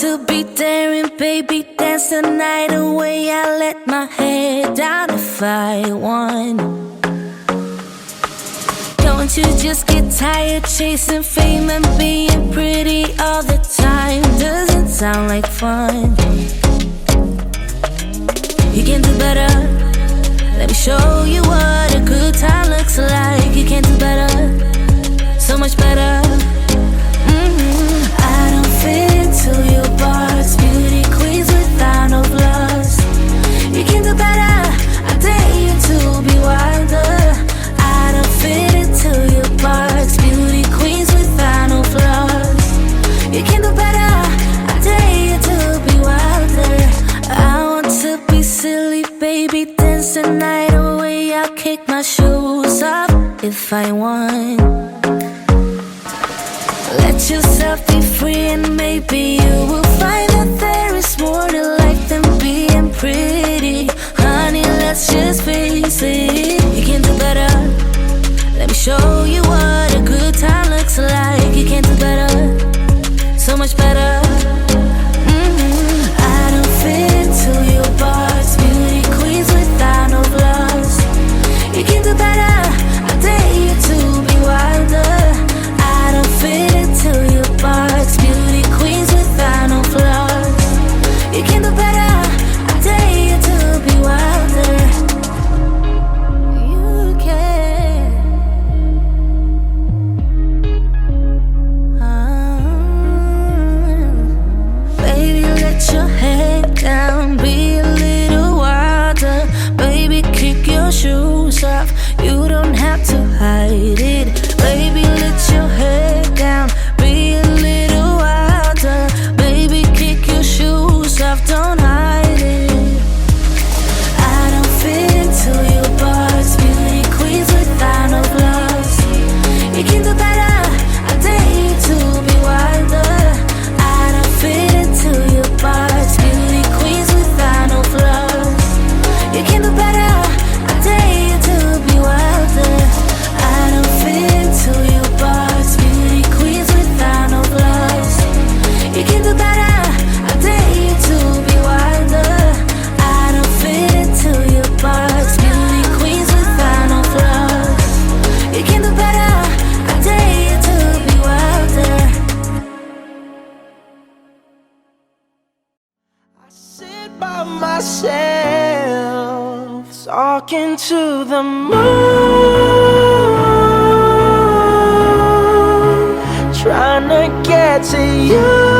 to be daring, baby, dance the night away. I let my head down if I won. Don't you just get tired chasing fame and being pretty all the time? Doesn't sound like fun. You can do better. Let me show you what a good time looks like. You can do better, so much better. I don't fit into your box. Beauty queens without no flaws. You can do better. I dare you to be wilder. I don't fit into your box. Beauty queens without no flaws. You can do better. I dare you to be wilder. I want to be silly, baby, dance the night away. I'll kick my shoes off if I want. Let yourself be free and maybe you will find that there is more to life than being pretty. Honey, let's just face it. You can do better. Let me show you what a good time looks like. You can do better, so much better. I don't fit into your box. Beauty queens without no flaws. You can do better. I dare you to be wilder. I don't fit into your box. Beauty queens without no flaws. You can do better. I dare you to be wilder. You can. Baby, let your head down. Be a little wilder. Baby, kick your shoes off. You don't have to hide it. Baby, let your head down. Be a little wilder. Baby, kick your shoes off. Don't hide it. I don't fit into your box. Beauty queens without no flaws. You can do better. I dare you to be wilder. I don't fit into your box. Beauty queens without no flaws. You can do better. I dare you to be wilder. I don't fit into your box. Beauty queens without no flaws. You can do better. I dare you to be wilder. I don't fit into your box. Beauty queens without no flaws. You can do better. I dare you to be wilder. I sit by myself, talking to the moon, trying to get to you.